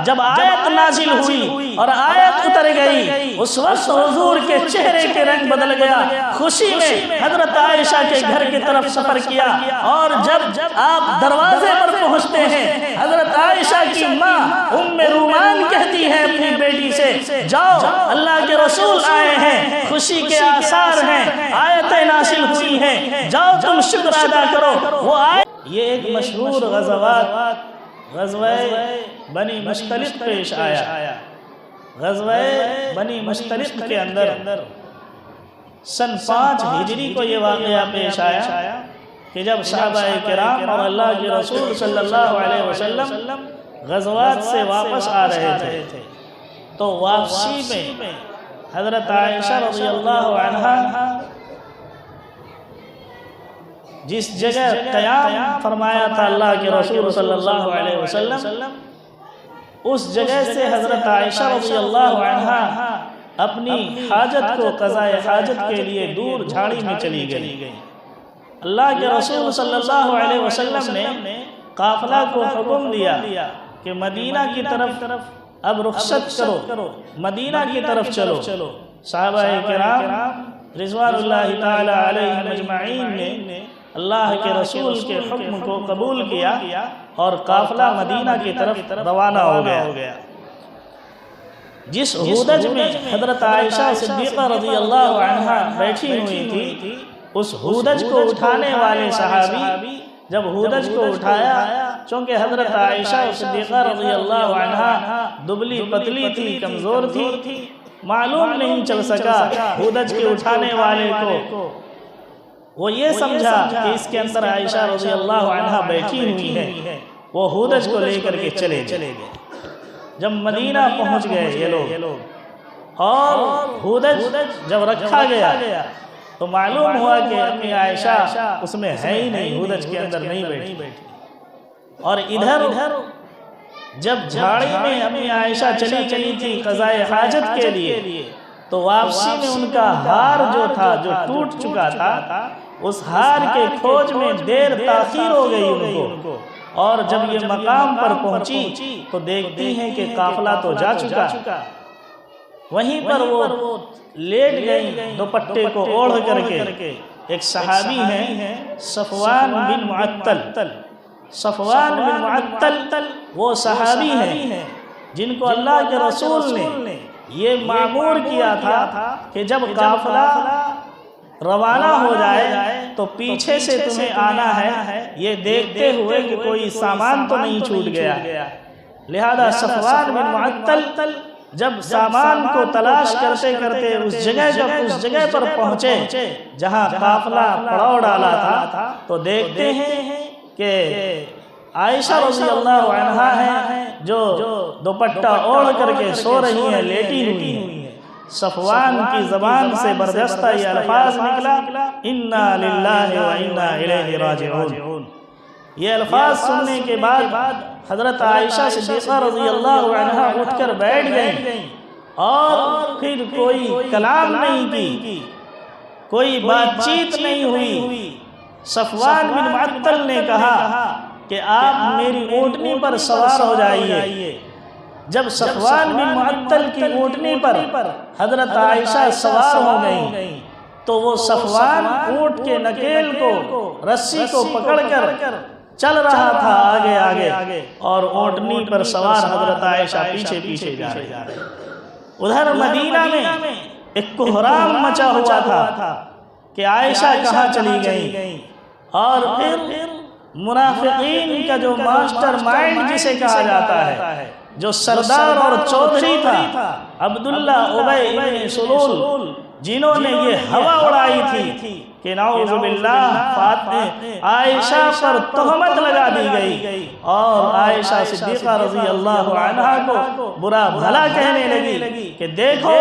جب آیت نازل ہوئی اور آیت اتر گئی، اس وقت حضور کے چہرے کے رنگ بدل گیا، خوشی میں حضرت عائشہ کے گھر کی طرف سفر کیا، اور جب آپ دروازے پر پہنچتے ہیں، حضرت عائشہ کی ماں ام رومان کہتی ہے اپنی بیٹی سے، جاؤ اللہ کے رسول آئے ہیں، خوشی کے آثار ہیں، آیتیں نازل ہوئی ہیں، جاؤ تم شکر ادا کرو۔ وہ یہ ایک مشہور غزوہ بنی مستلق پیش آیا۔ غزوہ بنی مستلق کے اندر سن 5 ہجری کو یہ واقعہ پیش آیا کہ جب صحابہ کرام اور اللہ کے رسول صلی اللہ علیہ وسلم غزوات سے واپس آ رہے تھے، تو واپسی میں حضرت عائشہ رضی اللہ عنہا جس جگہ قیام فرمایا تھا اللہ کے رسول صلی اللہ علیہ وسلم، اس جگہ سے حضرت عائشہ رضی اللہ عنہا اپنی حاجت کو قضاء حاجت کے لیے دور جھاڑی میں چلی گئی۔ اللہ کے رسول صلی اللہ علیہ وسلم نے قافلہ کو حکم دیا کہ مدینہ کی طرف اب رخصت کرو، مدینہ کی طرف چلو۔ صحابہ کرام رضوان اللہ تعالی علیہم اجمعین نے اللہ کے رسول کے حکم کو قبول کیا اور قافلہ مدینہ کی طرف روانہ ہو گیا۔ جس ہودج میں حضرت عائشہ صدیقہ رضی اللہ عنہا بیٹھی ہوئی تھی، اس ہودج کو اٹھانے والے صحابی جب ہودج کو اٹھایا، چونکہ حضرت عائشہ صدیقہ رضی اللہ عنہا دبلی پتلی تھی، کمزور تھی، معلوم نہیں چل سکا ہودج کے اٹھانے والے کو۔ وہ یہ سمجھا کہ اس کے اندر عائشہ رضی اللہ عنہا بیٹھی ہوئی ہے، وہ ہودج کو لے کر کے چلے گئے۔ جب مدینہ پہنچ گئے یہ لوگ اور ہودج جب رکھا گیا تو معلوم ہوا کہ امی عائشہ اس میں ہے ہی نہیں، ہودج کے اندر نہیں بیٹھی۔ اور ادھر جب جھاڑی میں امی عائشہ چلی تھی قضاء حاجت کے لیے، تو واپسی میں ان کا ہار جو تھا، جو ٹوٹ چکا تھا، اس ہار کے کھوج میں دیر تاخیر ہو گئی ان کو، اور جب یہ مقام پر پہنچی تو دیکھتی ہیں کہ قافلہ تو جا چکا۔ وہیں پر وہ لیٹ گئی دوپٹے کو اوڑھ کر کے۔ ایک صحابی ہیں صفوان بن معطل، صفوان بن معطل وہ صحابی ہیں جن کو اللہ کے رسول نے یہ معمور کیا تھا کہ جب قافلہ روانہ ہو جائے تو پیچھے سے تمہیں آنا ہے، یہ دیکھتے ہوئے کہ کوئی سامان تو نہیں چھوٹ گیا۔ لہذا صفوان بن معطل جب سامان کو تلاش کرتے کرتے اس جگہ پر پہنچے جہاں قافلہ پڑاؤ ڈالا تھا، تو دیکھتے ہیں کہ عائشہ رضی اللہ عنہا ہیں جو دوپٹہ اوڑھ کر کے سو رہی ہیں، لیٹی ہوئی ہیں۔ صفوان کی زبان سے بردستہ یہ الفاظ نکلا، انا للہ و انا الیہ راجعون۔ یہ الفاظ سننے کے بعد حضرت عائشہ صدیقہ رضی اللہ عنہا اٹھ کر بیٹھ گئیں اور پھر کوئی کلام نہیں کی، کوئی بات چیت نہیں ہوئی۔ صفوان بن معطل نے کہا کہ آپ میری اونٹنی پر سوار ہو جائیے۔ جب صفوان بن معطل کی اونٹنی پر حضرت عائشہ سوار ہو گئیں تو وہ صفوان اونٹ کے نکیل کو، رسی کو پکڑ کر چل رہا تھا آگے، اور اونٹنی پر سوار حضرت عائشہ پیچھے جا رہے۔ ادھر مدینہ میں ایک کوہرام مچا ہوا تھا کہ عائشہ کہاں چلی گئیں، اور پھر منافقین کا جو ماسٹر مائنڈ جسے کہا جاتا ہے، جو سردار اور چودھری تھا عبداللہ ابی بن سلول، جنہوں نے یہ ہوا اڑائی تھی کہ نعوذ باللہ عائشہ پر تہمت لگا دی گئی، اور عائشہ صدیقہ رضی اللہ عنہا کو برا بھلا کہنے لگی کہ دیکھو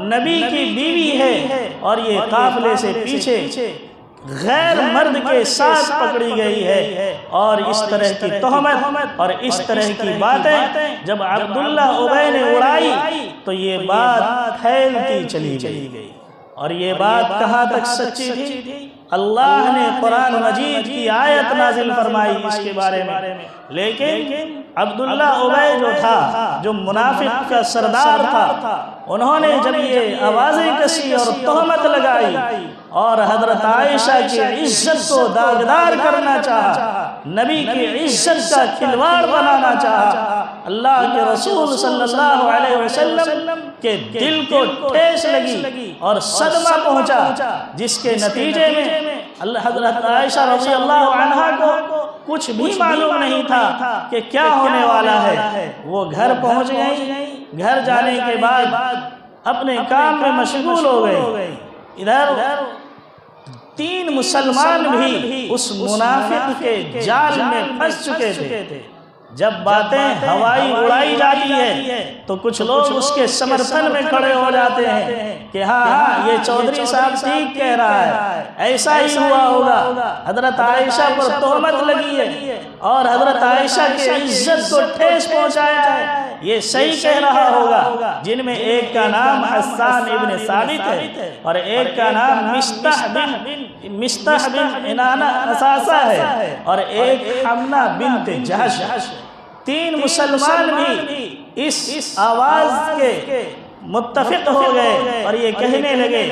نبی کی بیوی ہے اور یہ قافلے سے پیچھے غیر مرد کے ساتھ پکڑی گئی ہے۔ اور اس طرح کی تہمت اور اس طرح کی باتیں جب عبداللہ ابی نے اڑائی تو یہ بات پھیلتی چلی گئی۔ اور یہ بات کہاں تک سچی تھی؟ اللہ نے قرآن مجید کی آیت نازل فرمائی اس کے بارے میں، لیکن عبداللہ ابی جو تھا جو منافق کا سردار تھا، انہوں نے جب یہ آوازیں کسی اور تہمت لگائی اور حضرت عائشہ کی عزت کو داغدار کرنا چاہا، نبی کی عزت کا کھلواڑ بنانا چاہا، اللہ کے رسول صلی اللہ علیہ وسلم کے دل کو ٹھیس لگی اور صدمہ پہنچا، جس کے نتیجے میں حضرت عائشہ رضی اللہ عنہا کو کچھ بھی معلوم نہیں تھا کہ کیا ہونے والا ہے۔ وہ گھر پہنچ گئی، گھر جانے کے بعد اپنے کام میں مشغول ہو گئی۔ ادھر 3 مسلمان بھی اس منافق کے جال میں پھنس چکے تھے۔ جب باتیں ہوائی اڑائی جاتی ہے تو کچھ لوگ اس کے سمرتھن میں کھڑے ہو جاتے ہیں کہ ہاں یہ چودھری صاحب ٹھیک کہہ رہا ہے، ایسا ہی ہوا ہوگا، حضرت عائشہ پر تہمت لگی ہے اور حضرت عائشہ کی عزت کو ٹھیس پہنچایا ہے، یہ صحیح کہہ رہا ہوگا۔ جن میں ایک کا نام حسان ابن ثابت ہے اور ایک کا نام مستح بن عنانہ اساسہ ہے اور ایک حمنہ بنت جہش۔ 3 مسلمان بھی اس آواز کے متفق ہو گئے اور یہ کہنے لگے،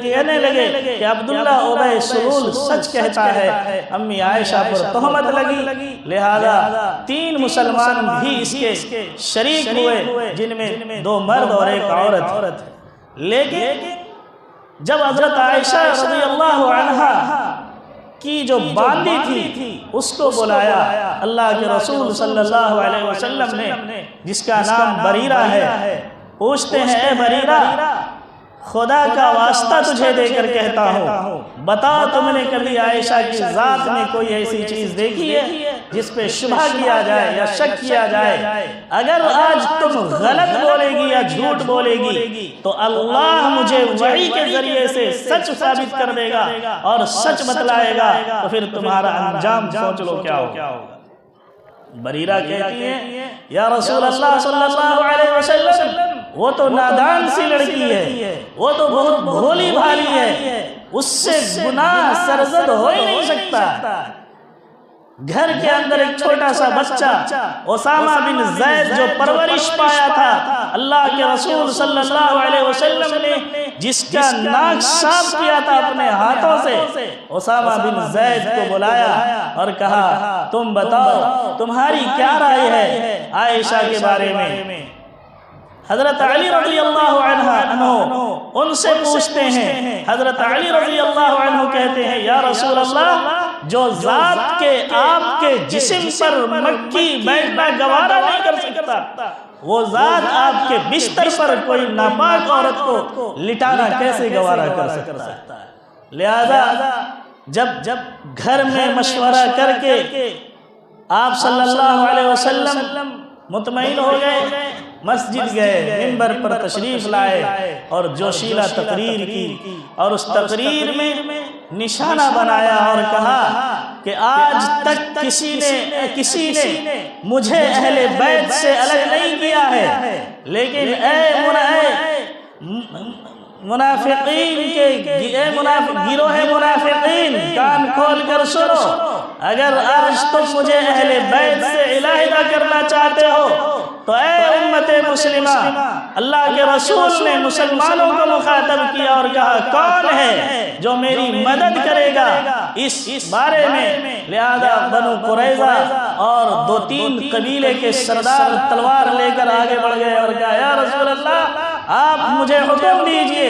کہنے لگے کہ عبداللہ ابی سلول سچ کہتا ہے، امی عائشہ پر تہمت لگی، لہذا 3 مسلمان بھی اس کے شریک ہوئے، جن میں 2 مرد اور 1 عورت۔ لیکن جب حضرت عائشہ رضی اللہ عنہا کی جو باندی تھی اس کو بلایا، اللہ کے رسول صلی اللہ علیہ وسلم نے، جس کا نام بریرہ ہے، پوچھتے ہیں اے بریرہ، خدا کا واسطہ تجھے دے کر کہتا ہوں، بتا تم نے کبھی عائشہ کی ذات میں کوئی ایسی چیز دیکھی ہے جس پہ شبہ کیا جائے یا شک کیا جائے؟ اگر آج تم غلط بولے گی یا جھوٹ بولے گی تو اللہ مجھے وحی کے ذریعے سے سچ ثابت کر دے گا اور سچ بتلائے گا، تو پھر تمہارا انجام سوچ لو کیا ہوگا۔ بریرہ کہتی ہے یا رسول اللہ صلی اللہ علیہ وسلم، وہ تو نادان سی لڑکی ہے، وہ تو بہت بھولی بھالی ہے، اس سے گناہ سرزد ہو ہی نہیں سکتا۔ گھر کے اندر ایک چھوٹا سا بچہ اسامہ بن زید جو پرورش پایا تھا، اللہ کے رسول صلی اللہ علیہ وسلم نے جس کا ناک صاف کیا تھا اپنے ہاتھوں سے، اسامہ بن زید کو بلایا اور کہا تم بتاؤ تمہاری کیا رائے ہے عائشہ کے بارے میں؟ حضرت علی رضی اللہ عنہ ان سے پوچھتے ہیں، حضرت علی رضی اللہ عنہ کہتے ہیں یا رسول اللہ، جو ذات کے آپ کے جسم پر مکھی بیٹھنا گوارا نہیں کر سکتا، وہ ذات آپ کے بستر پر کوئی ناپاک عورت کو لٹانا کیسے گوارا کر سکتا ہے؟ لہذا جب گھر میں مشورہ کر کے آپ صلی اللہ علیہ وسلم مطمئن ہو گئے، مسجد گئے، منبر پر تشریف لائے اور جوشیلہ تقریر کی اور اس تقریر میں نشانہ بنایا اور کہا کہ آج تک کسی نے مجھے اہل بیت سے الگ نہیں کیا ہے، لیکن اے منافقین گروہ منافقین کان کھول کر سنو، اگر آج تم مجھے اہل بیت سے علیحدہ کرنا چاہتے ہو تو اے امت مسلمہ، اللہ کے رسول نے مسلمانوں کو مخاطب کیا اور کہا کون ہے جو میری مدد کرے گا اس بارے میں؟ لہذا بنو قریظہ اور 2-3 قبیلے کے سردار تلوار لے کر آگے بڑھ گئے اور کہا یا رسول اللہ آپ مجھے حکم دیجئے،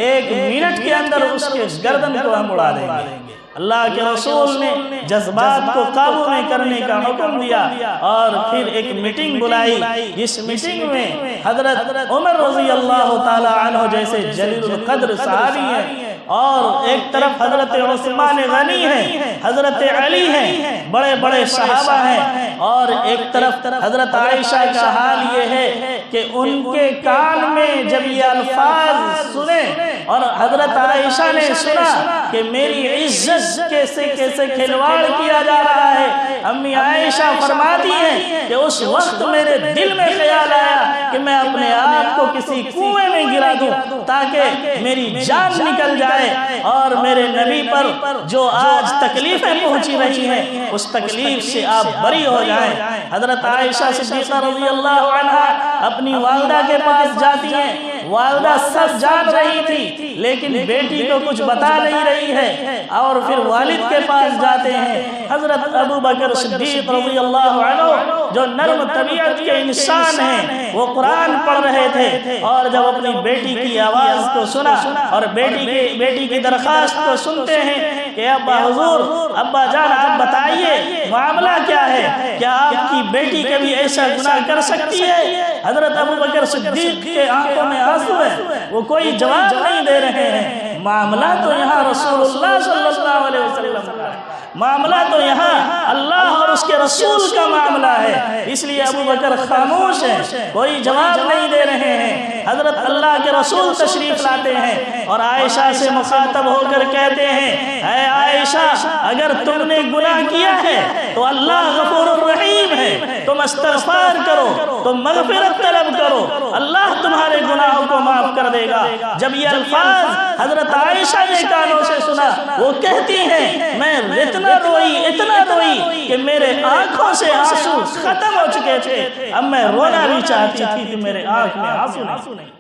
1 منٹ کے اندر اس کے گردن کو ہم اڑا دیں گے۔ اللہ کے رسول نے جذبات کو قابو میں کرنے کا حکم دیا اور پھر ایک میٹنگ بلائی، جس میٹنگ میں حضرت عمر رضی اللہ تعالی عنہ جیسے جلیل القدر صحابی ہیں اور ایک طرف حضرت عثمان غنی ہیں، حضرت علی ہیں، بڑے بڑے صحابہ ہیں، اور ایک طرف حضرت عائشہ کا حال یہ ہے کہ ان کے کان میں جب یہ الفاظ سنے اور حضرت عائشہ نے سنا کہ میری عزت کیسے کیسے کھلواڑ کیا جا رہا ہے، امی عائشہ فرماتی ہیں کہ اس وقت میرے دل میں خیال آیا کہ میں اپنے آپ کو کسی کنویں میں گرا دوں تاکہ میری جان نکل جائے اور میرے نبی پر جو آج تکلیفیں پہنچی رہی ہیں اس تکلیف سے آپ بری ہو جائیں۔ حضرت عائشہ صدیقہ رضی اللہ عنہا اپنی والدہ کے پاس جاتی ہیں، والدہ سب جان رہی تھی لیکن بیٹی کو کچھ بتا نہیں رہی ہے، اور پھر والد کے پاس جاتے ہیں۔ حضرت ابو بکر صدیق رضی اللہ عنہ جو نرم طبیعت کے انسان ہیں، وہ قرآن پڑھ رہے تھے اور جب اپنی بیٹی کی آواز کو سنا اور بیٹی کی درخواست کو سنتے ہیں کہ ابا حضور، ابا جان آپ بتائیے معاملہ کیا ہے، کیا آپ کی بیٹی کبھی ایسا گناہ کر سکتی ہے؟ حضرت ابو بکر صدیق کے آنکھوں میں آنسو ہیں، وہ کوئی جواب نہیں دے رہے ہیں۔ معاملہ تو یہاں رسول اللہ صلی اللہ علیہ وسلم کا ہے، معاملہ تو یہاں اللہ اور اس کے رسول کا معاملہ ہے، اس لیے ابو بکر خاموش ہیں، کوئی جواب نہیں دے رہے ہیں۔ حضرت اللہ کے رسول تشریف لاتے ہیں اور عائشہ سے مخاطب ہو کر کہتے ہیں، اے عائشہ، اگر تم نے گناہ کیا ہے تو اللہ غفور الرحیم ہے، تم استغفار کرو، تم مغفرت طلب کرو، اللہ تمہارے گناہوں کو معاف کر دے گا۔ جب یہ الفاظ حضرت عائشہ نے کانوں سے سنا، وہ کہتی ہیں میں اتنا روئی کہ میرے آنکھوں سے آنسو ختم ہو چکے تھے، اب میں رونا بھی چاہتی تھی کہ میرے آنکھ میں آنسو نہیں۔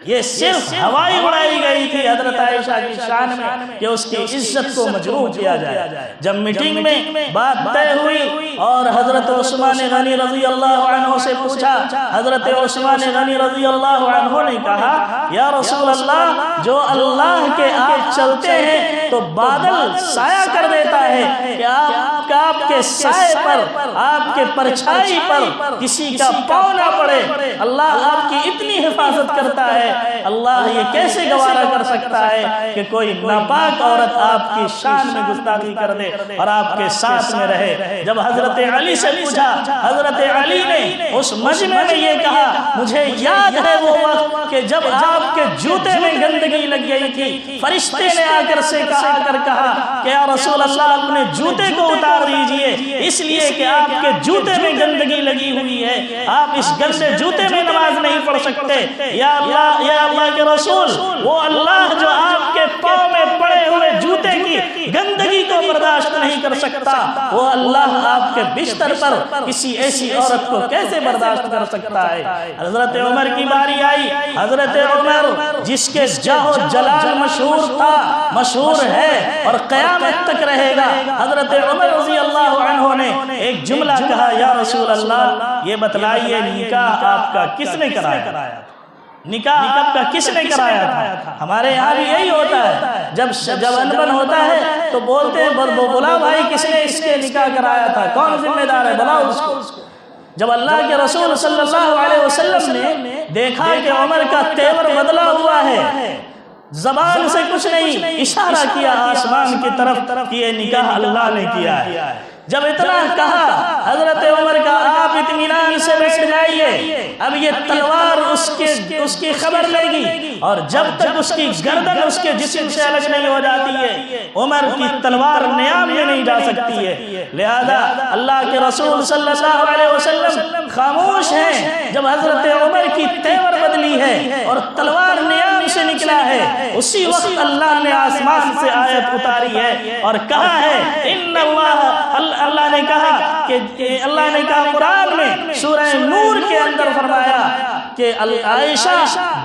یہ صرف ہوائی اڑائی گئی تھی حضرت عائشہ کی شان میں کہ اس کی عزت کو مجروح کیا جائے۔ جب میٹنگ میں بات طے ہوئی اور حضرت عثمان غنی رضی اللہ عنہ سے پوچھا، حضرت عثمان غنی رضی اللہ عنہ نے کہا، یا رسول اللہ، جو اللہ کے آپ چلتے ہیں تو بادل سایہ کر دیتا ہے کہ آپ کے سائے پر، آپ کے پرچھائی پر کسی کا پاؤں نہ پڑے، اللہ آپ کی اتنی حفاظت کرتا ہے، اللہ یہ کیسے گوارا کر سکتا ہے کہ کوئی ناپاک عورت آپ کی شان میں گستاخی کر دے اور آپ کے ساتھ میں رہے۔ جب حضرت علی سے پوچھا، حضرت علی نے اس مجمع میں یہ کہا، مجھے یاد ہے وہ وقت کہ جب آپ کے جوتے میں گندگی لگ گئی تھی، فرشتے نے آ کر کہا کہ یا رسول اللہ اپنے جوتے کو اتار دیجئے، اس لیے کہ آپ کے جوتے میں گندگی لگی ہوئی ہے، آپ اس گندے جوتے میں نماز نہیں پڑھ سکتے۔ یا اللہ کے رسول، وہ اللہ جو آپ کے پاؤں میں پڑے ہوئے جوتے کی گندگی کو برداشت نہیں کر سکتا، وہ اللہ آپ کے بستر پر کسی ایسی عورت کو کیسے برداشت کر سکتا ہے؟ حضرت عمر کی باری آئی، حضرت عمر جس کے جاہ و جلال مشہور تھا، مشہور ہے اور قیامت تک رہے گا، حضرت عمر رضی اللہ عنہ نے ایک جملہ کہا، یا رسول اللہ، یہ بتلائیے نکاح آپ کا کس نے کرایا تھا؟ نکاح آپ کا کس نے کرایا تھا؟ ہمارے یہاں بھی یہی ہوتا ہے، جب انبن ہوتا ہے تو بولتے ہیں بلا بھائی کس نے اس کے نکاح کرایا تھا، کون ذمہ دار ہے، بلاؤ اس کو۔ جب اللہ کے رسول صلی اللہ علیہ وسلم نے دیکھا کہ عمر کا تیور بدلا ہوا ہے، زبان سے کچھ نہیں، اشارہ کیا آسمان کی طرف کہ یہ نکاح اللہ نے کیا ہے۔ جب اتنا کہا حضرت عمر کا، آپ اطمینان سے بیٹھ جائیے، اب یہ تلوار اس کی خبر لے گی، اور جب تک اس کی گردن اس کے جسم سے الگ نہیں ہو جاتی ہے، عمر کی تلوار نیام میں نہیں جا سکتی ہے۔ لہذا اللہ کے رسول صلی اللہ علیہ وسلم خاموش ہیں۔ جب حضرت عمر کی تیور بدلی ہے اور تلوار نیام سے نکلا ہے، اسی وقت اللہ نے آسمان سے آیت اتاری ہے اور کہا ہے، ان اللہ نے کہا قرآن میں سورہ نور کے اندر فرمایا کہ عائشہ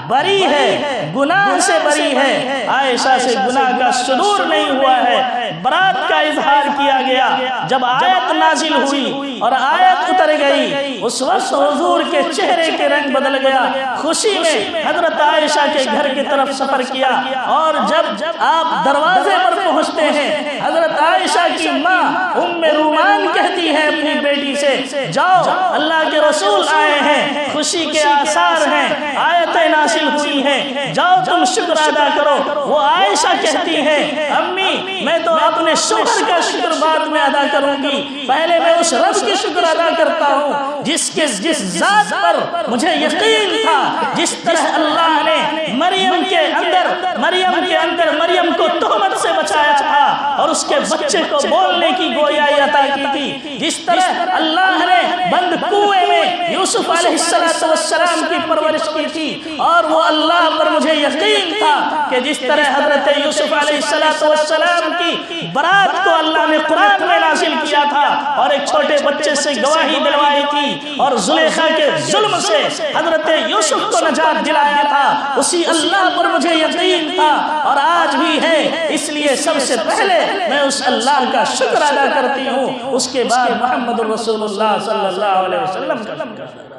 بری ہے، گناہ سے بری ہے، عائشہ سے گناہ کا صدور نہیں ہوا ہے، برات کا اظہار کیا گیا۔ جب آیت نازل ہوئی اور آیت اتر گئی، اس وقت حضور کے چہرے کے رنگ بدل گیا، خوشی میں حضرت عائشہ کے گھر کی طرف سفر کیا، اور جب آپ دروازے پر پہنچتے ہیں، حضرت عائشہ کی ماں ام رومان کہتی ہے اپنی بیٹی سے، جاؤ اللہ کے رسول آئے ہیں، ہیں، خوشی کے آثار ہیں، آیتیں نازل ہوئی ہیں، جاؤ تم شکر ادا کرو۔ وہ عائشہ کہتی ہیں امی میں تو اپنے شوہر کا شکر بعد میں ادا کروں گی، پہلے میں اس رب کی شکر ادا کرتا ہوں جس ذات پر مجھے یقین تھا، جس طرح اللہ نے مریم کے اندر مریم کو تہمت سے بچایا تھا اور اس کے بچے کو بولنے کی گویائی عطا کی تھی، جس طرح اللہ نے بند کنویں میں یوسف علیہ السلام کی پرورش کی تھی اور وہ اللہ پر مجھے یقین تھا کہ جس طرح حضرت یوسف علیہ السلام کی برات کو اللہ نے قرآن میں نازل کیا تھا اور ایک چھوٹے بچے سے گواہی دلوائی تھی اور زلیخا کے ظلم سے حضرت یوسف کو نجات دلایا تھا، اسی اللہ پر مجھے یقین تھا اور آج بھی ہے۔ اس لیے سب سے پہلے میں اس اللہ کا شکر ادا کرتی ہوں، اس کے بعد محمد الرسول اللہ صلی اللہ علیہ وسلم کا شکر۔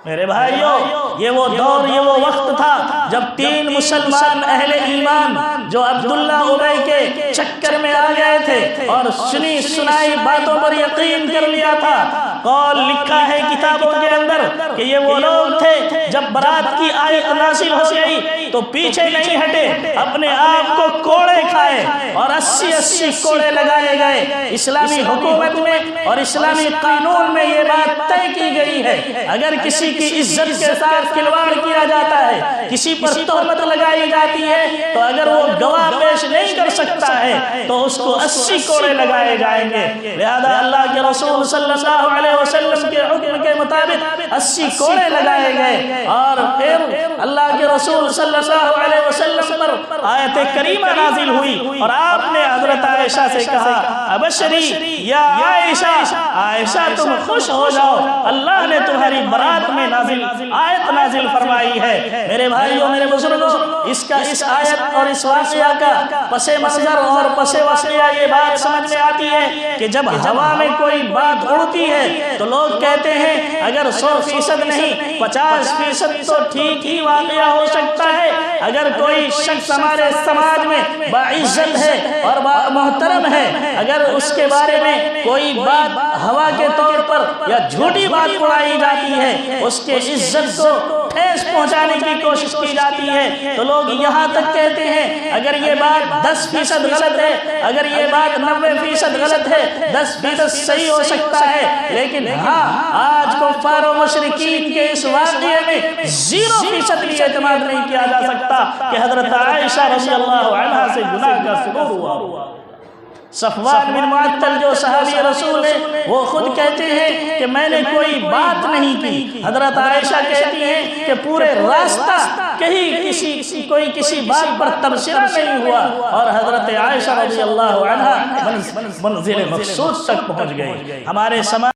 میرے بھائیوں، یہ وہ دور، یہ وہ وقت تھا جب 3 مسلمان اہل ایمان جو عبداللہ ابی کے چکر میں آ گئے تھے اور سنی سنائی باتوں پر یقین کر لیا تھا۔ قول لکھا ہے کتابوں کے اندر کہ یہ وہ لوگ تھے جب برات کی آیت نازل ہو گئی تو پیچھے نہیں ہٹے، اپنے آپ کو کوڑے کھائے اور 80 کوڑے لگائے گئے۔ اسلامی حکومت میں اور اسلامی قانون میں یہ بات طے کی گئی ہے، اگر کسی کی عزت کے ساتھ کھلواڑ کیا جاتا ہے، کسی پر تہمت لگائی جاتی ہے تو اگر وہ گواہ پیش نہیں کر سکتا ہے تو اس کو 80 کوڑے لگائے جائیں گے۔ لہذا اللہ کے رسول صلی اللہ علیہ وسلم کے حکم کے مطابق 80 کوڑے لگائے گئے اور پھر اللہ کے رسول صلی اللہ علیہ وسلم پر آیت کریمہ نازل ہوئی اور آپ نے حضرت عائشہ سے کہا ابشری یا عائشہ تم خوش ہو جاؤ، اللہ نے تمہاری برات میں آیت نازل فرمائی ہے۔ میرے بھائیوں، میرے بزرگوں، اس آیت اور اس واقعہ کا پس منظر اور پس واقعہ یہ بات سمجھ میں آتی ہے کہ جب ہوا میں کوئی بات اڑتی ہے تو لوگ کہتے ہیں اگر 100% نہیں 50% تو ٹھیک ہی واقعہ ہو سکتا ہے۔ اگر کوئی شخص ہمارے سماج میں باعزت ہے اور محترم ہے، اگر اس کے بارے میں کوئی بات ہوا کے طور پر یا جھوٹی بات اڑائی جاتی ہے، اس کے عزت کو ٹھیس پہنچانے کی کوشش کی جاتی ہے، تو لوگ یہاں تک کہتے ہیں اگر یہ بات 10% غلط ہے، اگر یہ بات 90% غلط ہے، 10% صحیح ہو سکتا ہے، لیکن ہاں آج کفار و مشرکین کے اس واقعے میں 0% بھی اعتماد نہیں کیا جا سکتا کہ حضرت عائشہ رضی اللہ عنہا سے گناہ کا ثبوت ہوا۔ صفوان بن معطل جو صحابی رسول ہیں وہ خود کہتے ہیں کہ میں نے کوئی بات نہیں کی، حضرت عائشہ کہتی ہیں کہ پورے راستہ کہیں کسی بات پر تبصرہ نہیں ہوا اور حضرت عائشہ رضی اللہ عنہا منزل مقصود تک پہنچ گئی۔ ہمارے سماج